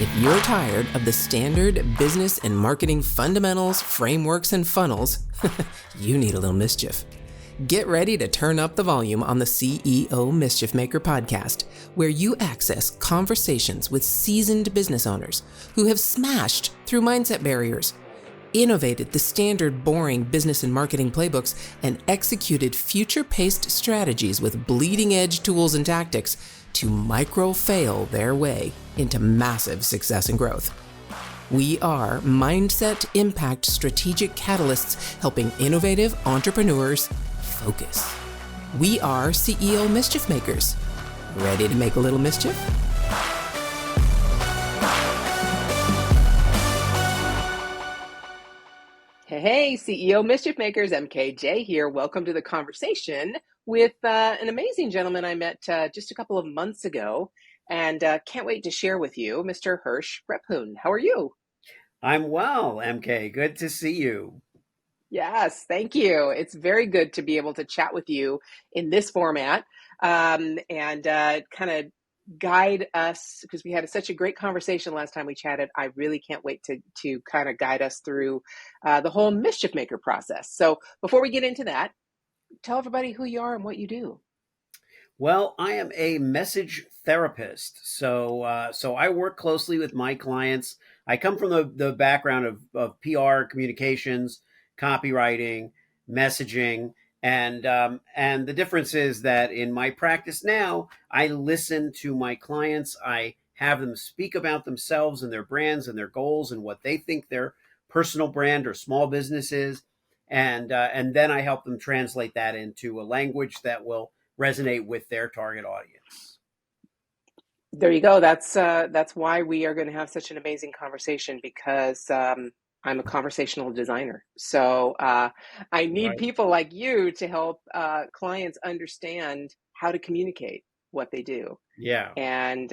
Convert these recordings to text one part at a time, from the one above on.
If you're tired of the standard business and marketing fundamentals, frameworks, and funnels, you need a little mischief. Get ready to turn up the volume on the CEO Mischief Maker podcast, where you access conversations with seasoned business owners who have smashed through mindset barriers, innovated the standard boring business and marketing playbooks, and executed future-paced strategies with bleeding-edge tools and tactics to micro-fail their way into massive success and growth. We are Mindset Impact Strategic Catalysts helping innovative entrepreneurs focus. We are CEO Mischief Makers. Ready to make a little mischief? Hey, CEO Mischief Makers, MKJ here. Welcome to the conversation with an amazing gentleman I met just a couple of months ago, and can't wait to share with you, Mr. Hersh Rephun. How are you? I'm well, MK. Good to see you. Yes, thank you. It's very good to be able to chat with you in this format and kind of guide us, because we had such a great conversation last time we chatted. I really can't wait to kind of guide us through the whole Mischief Maker process. So before we get into that, tell everybody who you are and what you do. Well, I am a message therapist. So I work closely with my clients. I come from the background of PR, communications, copywriting, messaging, and the difference is that in my practice now, I listen to my clients. I have them speak about themselves and their brands and their goals and what they think their personal brand or small business is, and then I help them translate that into a language that will resonate with their target audience. There you go. That's why we are going to have such an amazing conversation, because I'm a conversational designer. So I need people like you to help clients understand how to communicate what they do. Yeah. And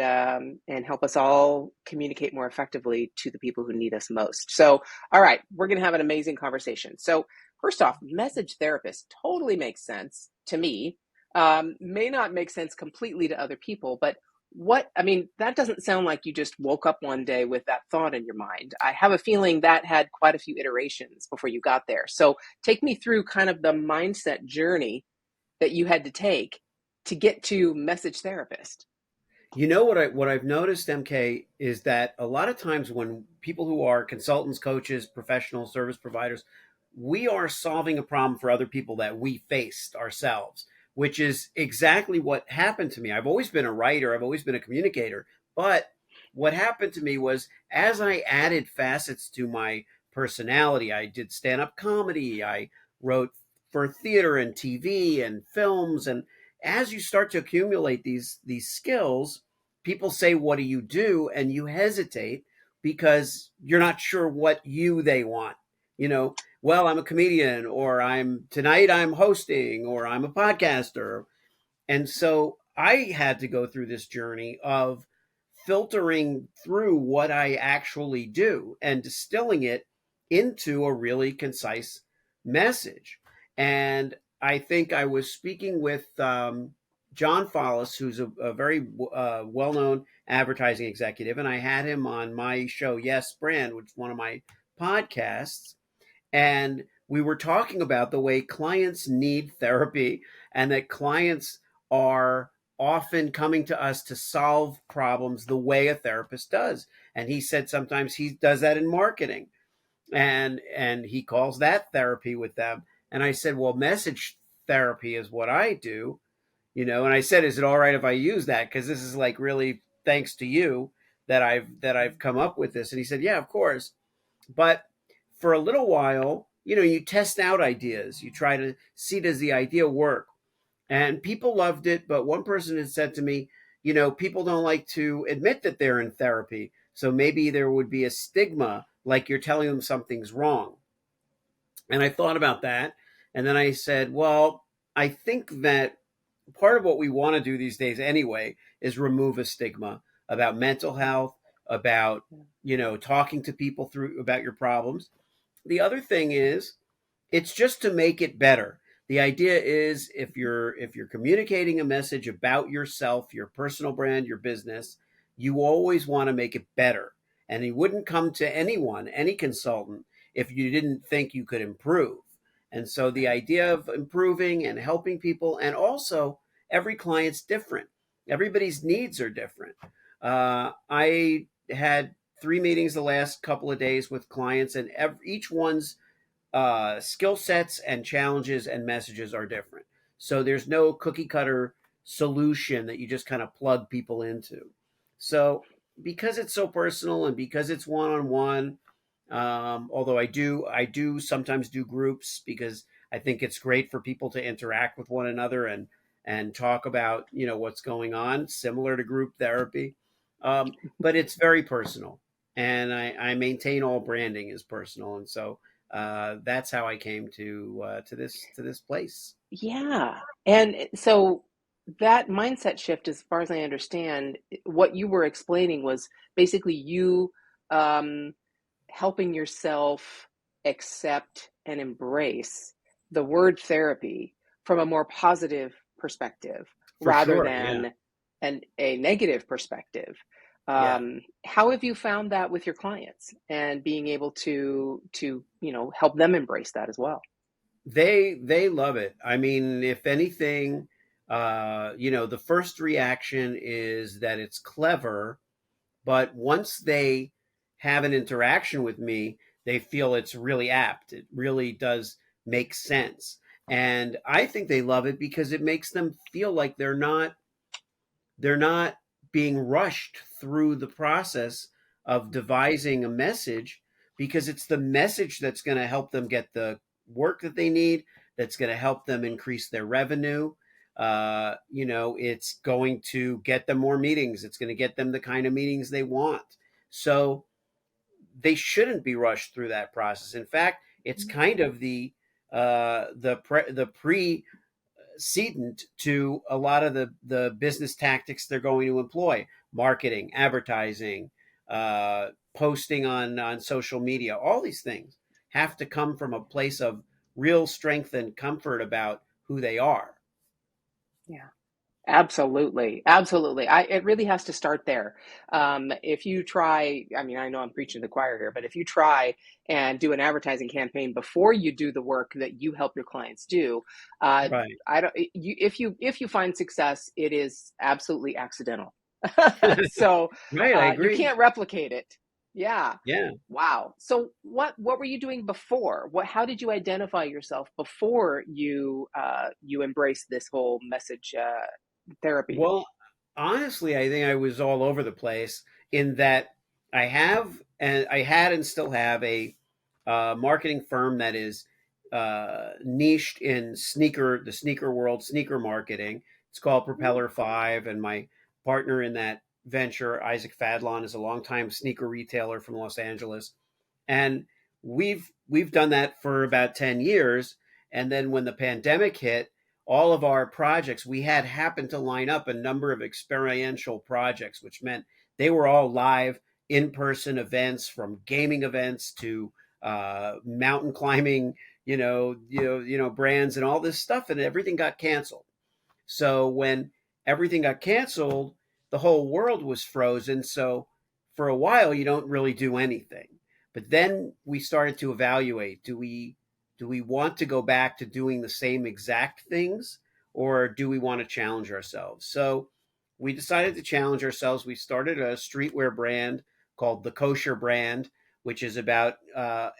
help us all communicate more effectively to the people who need us most. So, all right, we're going to have an amazing conversation. So first off, message therapist totally makes sense to me. May not make sense completely to other people, but that doesn't sound like you just woke up one day with that thought in your mind. I have a feeling that had quite a few iterations before you got there. So take me through kind of the mindset journey that you had to take to get to message therapist. You know what I've noticed, MK, is that a lot of times when people who are consultants, coaches, professional service providers, we are solving a problem for other people that we faced ourselves, which is exactly what happened to me. I've always been a writer, I've always been a communicator, but what happened to me was as I added facets to my personality, I did stand-up comedy, I wrote for theater and TV and films, and as you start to accumulate these skills, people say, "What do you do?" And you hesitate because you're not sure what they want. Well, I'm a comedian, or I'm hosting, or I'm a podcaster. And so I had to go through this journey of filtering through what I actually do and distilling it into a really concise message. And I think I was speaking with John Follis, who's a very well-known advertising executive, and I had him on my show, Yes Brand, which is one of my podcasts. And we were talking about the way clients need therapy and that clients are often coming to us to solve problems the way a therapist does. And he said sometimes he does that in marketing and he calls that therapy with them. And I said, well, message therapy is what I do, and I said, is it all right if I use that? Because this is like really thanks to you that I've come up with this. And he said, yeah, of course. But for a little while, you test out ideas. You try to see, does the idea work? And people loved it. But one person had said to me, people don't like to admit that they're in therapy. So maybe there would be a stigma, like you're telling them something's wrong. And I thought about that. And then I said, well, I think that part of what we want to do these days anyway is remove a stigma about mental health, about, talking to people through about your problems. The other thing is it's just to make it better. The idea is if you're communicating a message about yourself, your personal brand, your business, you always want to make it better. And you wouldn't come to anyone, any consultant, if you didn't think you could improve. And so the idea of improving and helping people, and also every client's different. Everybody's needs are different. I had 3 meetings the last couple of days with clients, and each one's skill sets and challenges and messages are different. So there's no cookie cutter solution that you just kind of plug people into. So because it's so personal and because it's one on one, although I do sometimes do groups because I think it's great for people to interact with one another and talk about what's going on, similar to group therapy. But it's very personal, and I maintain all branding is personal, and so that's how I came to this place. Yeah. And so that mindset shift, as far as I understand, what you were explaining was basically you um, helping yourself accept and embrace the word therapy from a more positive perspective For rather sure, yeah, than a negative perspective. yeah. How have you found that with your clients and being able to help them embrace that as well? They love it. I mean, if anything, the first reaction is that it's clever, but once they have an interaction with me, they feel it's really apt. It really does make sense. And I think they love it because it makes them feel like they're not being rushed through the process of devising a message, because it's the message that's going to help them get the work that they need, that's going to help them increase their revenue. It's going to get them more meetings, it's going to get them the kind of meetings they want. So they shouldn't be rushed through that process. In fact, it's kind of the precedent to a lot of the business tactics they're going to employ: marketing, advertising, posting on social media. All these things have to come from a place of real strength and comfort about who they are. Yeah. Absolutely, absolutely. It really has to start there. If you try, I mean, I know I'm preaching to the choir here, but if you try and do an advertising campaign before you do the work that you help your clients do, uh, Right. I don't. If you find success, it is absolutely accidental. So Right. I you agree. can't replicate it. Yeah. Yeah. Wow. So what were you doing before? How did you identify yourself before you embraced this whole message therapy? Well, honestly, I think I was all over the place in that I had and still have a marketing firm that is niched in the sneaker world, sneaker marketing. It's called Propeller Five, and my partner in that venture, Isaac Fadlon, is a longtime sneaker retailer from Los Angeles, and we've done that for about 10 years. And then when the pandemic hit, all of our projects we had happened to line up a number of experiential projects, which meant they were all live in-person events, from gaming events to mountain climbing, brands and all this stuff, and everything got canceled. So when everything got canceled, the whole world was frozen. So for a while, you don't really do anything. But then we started to evaluate: do we want to go back to doing the same exact things, or do we want to challenge ourselves? So we decided to challenge ourselves. We started a streetwear brand called the Kosher Brand, which is about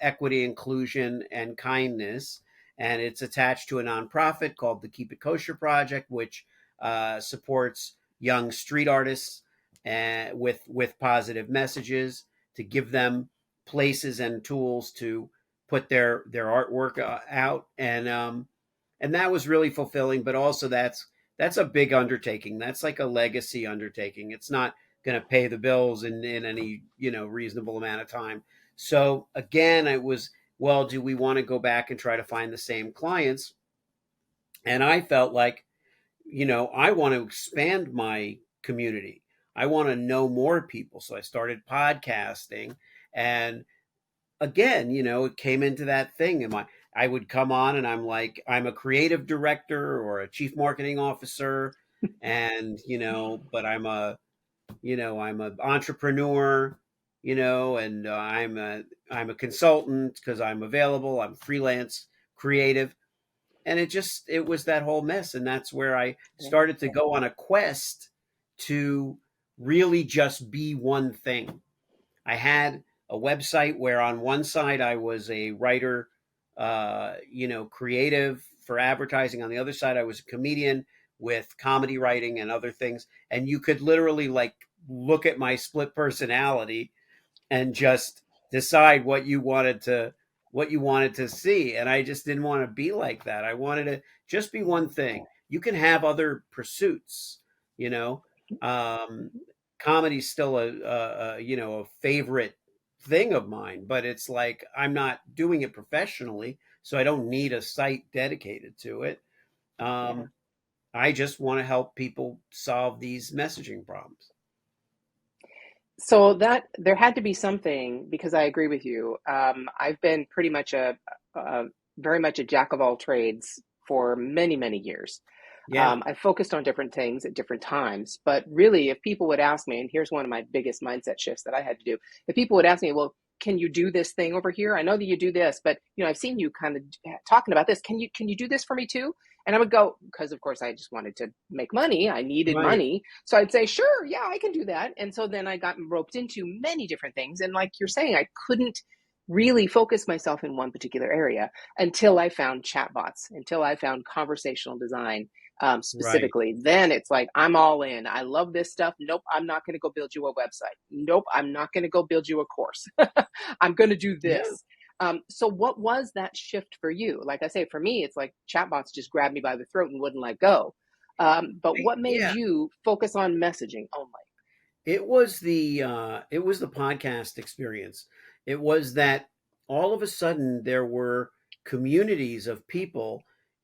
equity, inclusion, and kindness, and it's attached to a nonprofit called the Keep It Kosher Project, which supports young street artists with positive messages, to give them places and tools to put their artwork out, and that was really fulfilling. But also, that's a big undertaking. That's like a legacy undertaking. It's not going to pay the bills in any reasonable amount of time. So again, it was, well, do we want to go back and try to find the same clients? And I felt like, I want to expand my community. I want to know more people. So I started podcasting. And again, it came into that thing. I would come on and I'm like, I'm a creative director or a chief marketing officer. And, but I'm an entrepreneur, and I'm a consultant because I'm available. I'm freelance, creative, and it was that whole mess, and that's where I Yeah. started to go on a quest to really just be one thing. I had a website where on one side I was a writer, creative for advertising. On the other side, I was a comedian with comedy writing and other things. And you could literally like look at my split personality and just decide what you wanted to see. And I just didn't want to be like that. I wanted to just be one thing. You can have other pursuits, you know. Um, Comedy's still a favorite thing of mine, but it's like I'm not doing it professionally, so I don't need a site dedicated to it. Yeah. Um, I just want to help people solve these messaging problems. So that there had to be something because I agree with you. I've been pretty much a very much a jack of all trades for many, many years. Yeah, I focused on different things at different times, but really, if people would ask me, and here's one of my biggest mindset shifts that I had to do, if people would ask me, well, can you do this thing over here? I know that you do this, but I've seen you kind of talking about this. Can you do this for me too? And I would go, because of course I just wanted to make money. I needed right, money. So I'd say, sure, yeah, I can do that. And so then I got roped into many different things. And like you're saying, I couldn't really focus myself in one particular area until I found chatbots, until I found conversational design right. specifically. Then it's like, I'm all in. I love this stuff. Nope, I'm not going to go build you a website. Nope, I'm not going to go build you a course. I'm going to do Yeah. this. So what was that shift for you? Like I say, for me, it's like chatbots just grabbed me by the throat and wouldn't let go. But what made Yeah, you focus on messaging only? it was the podcast experience. It was that all of a sudden there were communities of people.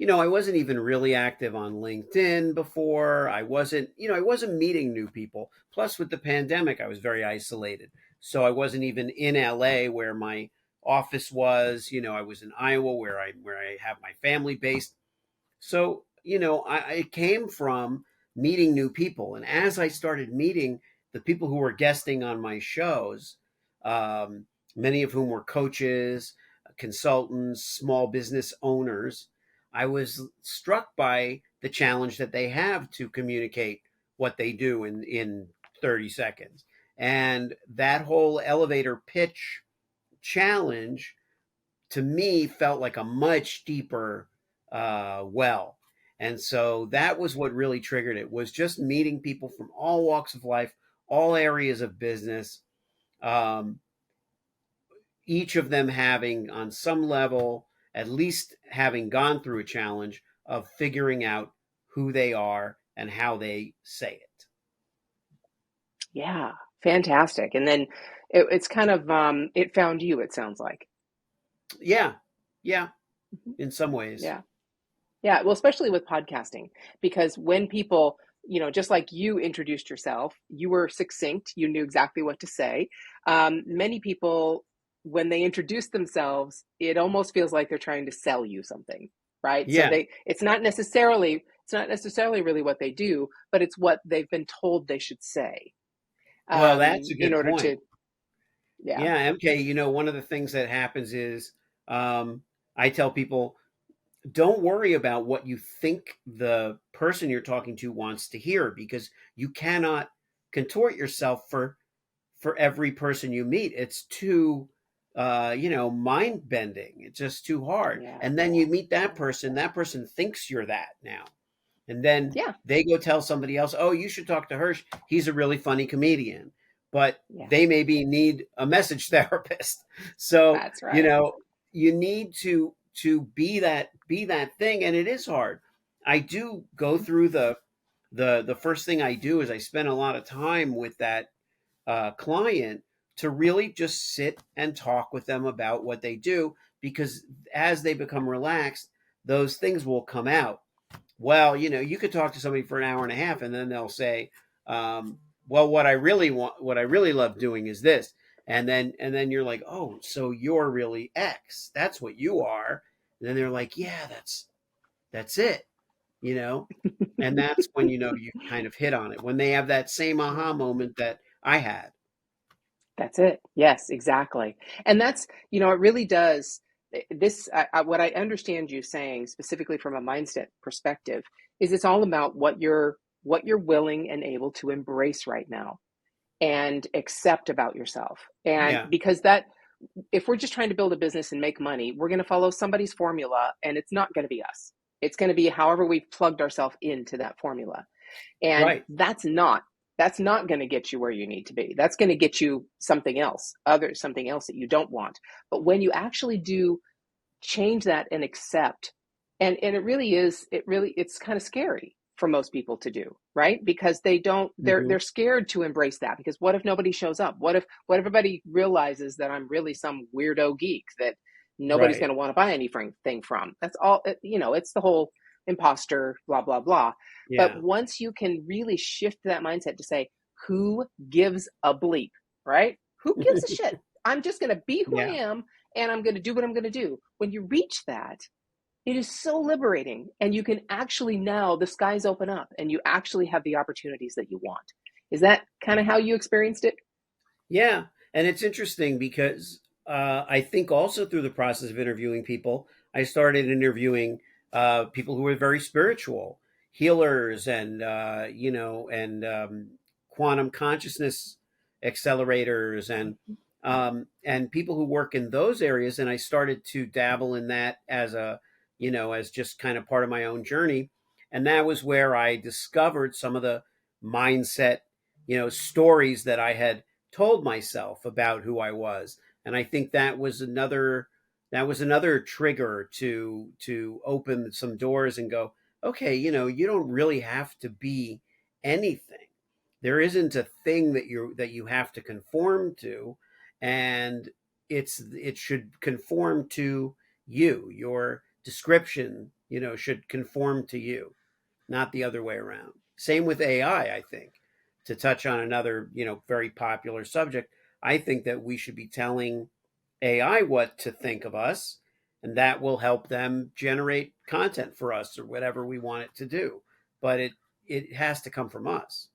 I wasn't even really active on LinkedIn before. I wasn't meeting new people. Plus with the pandemic, I was very isolated. So I wasn't even in LA where my office was. I was in Iowa where I have my family based. So, it came from meeting new people. And as I started meeting the people who were guesting on my shows, um, many of whom were coaches, consultants, small business owners, I was struck by the challenge that they have to communicate what they do in 30 seconds. And that whole elevator pitch challenge to me felt like a much deeper well. And so that was what really triggered it, was just meeting people from all walks of life, all areas of business, um, each of them having on some level, at least having gone through a challenge of figuring out who they are and how they say it. Yeah, fantastic. And then it's kind of it found you, it sounds like. Yeah, yeah, Mhm. in some ways. Yeah. Yeah, well, especially with podcasting, because when people, just like you introduced yourself, you were succinct, you knew exactly what to say. Many people, when they introduce themselves, it almost feels like they're trying to sell you something, right? So Yeah. it's not necessarily really what they do, but it's what they've been told they should say, Well, that's a in good order point. to, yeah, Yeah, MK, one of the things that happens is I tell people, don't worry about what you think the person you're talking to wants to hear, because you cannot contort yourself for every person you meet. It's too mind bending. It's just too hard. yeah, And then you meet yeah, that person thinks you're that now. And then yeah, they go tell somebody else, "Oh, you should talk to Hersh. He's a really funny comedian." But yeah, they maybe need a message therapist. So, that's right. you need to be that thing, and it is hard. I do go Mhm. through the first thing I do is I spend a lot of time with that client to really just sit and talk with them about what they do, because as they become relaxed, those things will come out. Well, you could talk to somebody for an hour and a half, and then they'll say, well, what I really love doing is this. And then you're like, oh, so you're really X. That's what you are. And then they're like, yeah, that's it. you know? And that's when you know you kind of hit on it, when they have that same aha moment that I had. That's it. Yes, exactly. And that's, it really does. This, what I understand you saying specifically from a mindset perspective is it's all about what you're willing and able to embrace right now and accept about yourself. And Yeah, because if we're just trying to build a business and make money, we're going to follow somebody's formula and it's not going to be us. It's going to be however we've plugged ourselves into that formula. And right. that's not going to get you where you need to be. That's going to get you something else that you don't want. But when you actually do change that and accept, and it's kind of scary for most people to do, right? Because they're Mhm. scared to embrace that, because what if nobody shows up? What everybody realizes that I'm really some weirdo geek that nobody's Right. going to want to buy anything from? That's all, it's the whole imposter, blah, blah, blah. But Yeah. once you can really shift that mindset to say, who gives a bleep, right? Who gives a shit? I'm just going to be who I Yeah. am, and I'm going to do what I'm going to do. When you reach that, it is so liberating. And you can actually, now the skies open up and you actually have the opportunities that you want. Is that kind of how you experienced it? Yeah, and it's interesting because I think also through the process of interviewing people, I started interviewing people who were very spiritual, healers, and quantum consciousness accelerators, and people who work in those areas. And I started to dabble in that as as just kind of part of my own journey, and that was where I discovered some of the mindset, stories that I had told myself about who I was. And I think that was another trigger to open some doors and go, okay, you don't really have to be anything. There isn't a thing that you have to conform to, and it should conform to you. Your description, should conform to you, not the other way around. Same with AI, I think. To touch on another, very popular subject, I think that we should be telling AI what to think of us, and that will help them generate content for us or whatever we want it to do. But it has to come from us.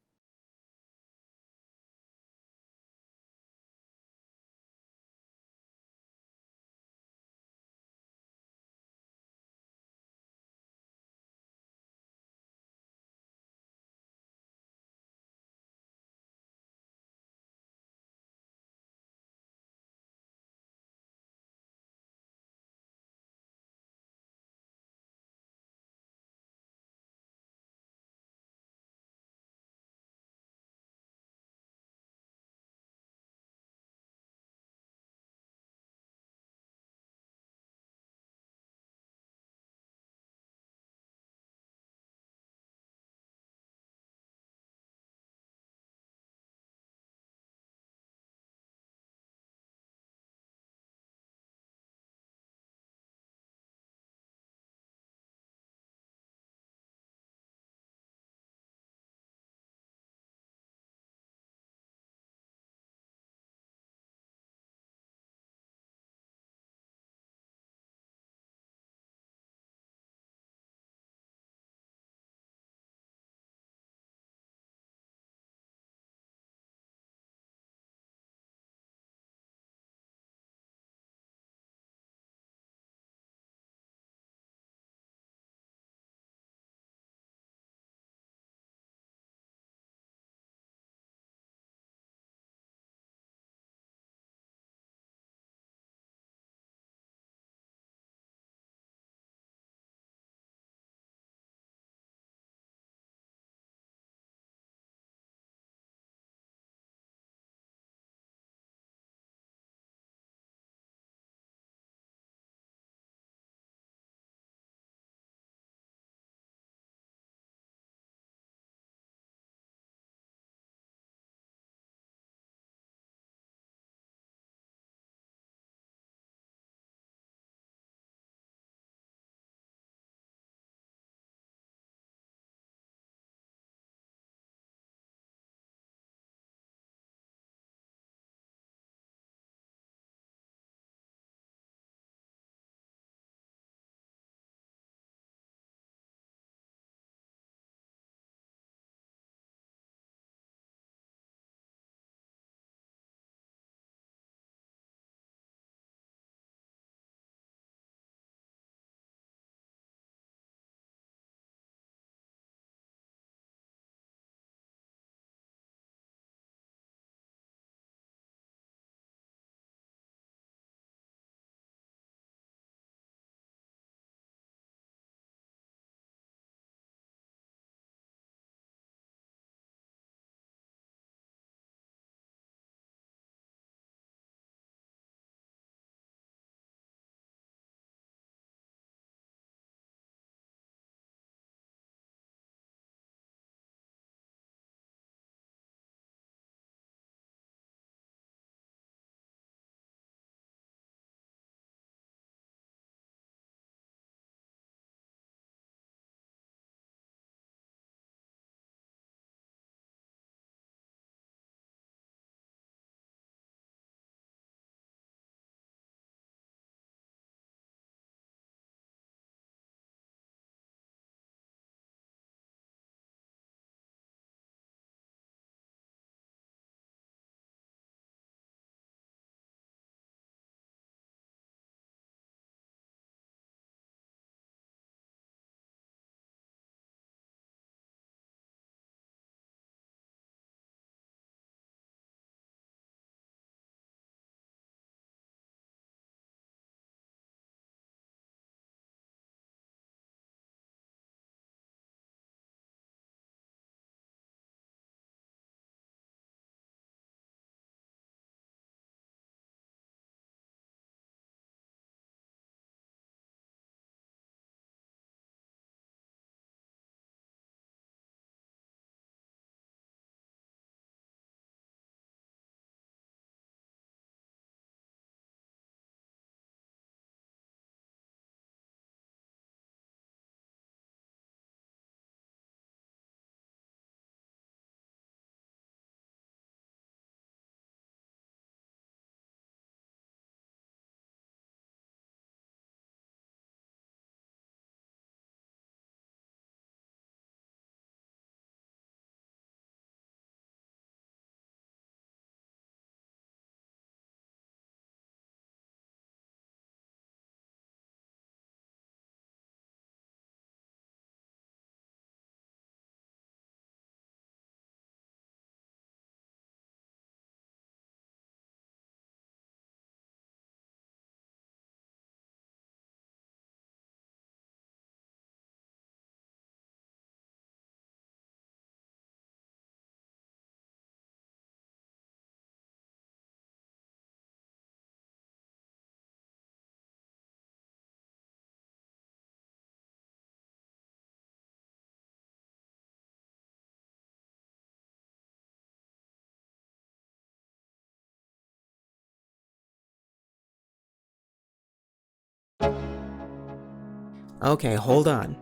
Okay, hold on.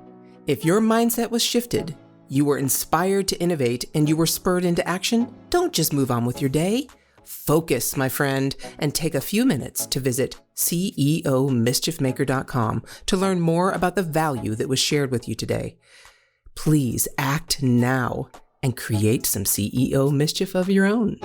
If your mindset was shifted, you were inspired to innovate, and you were spurred into action, don't just move on with your day. Focus, my friend, and take a few minutes to visit CEOmischiefmaker.com to learn more about the value that was shared with you today. Please act now and create some CEO mischief of your own.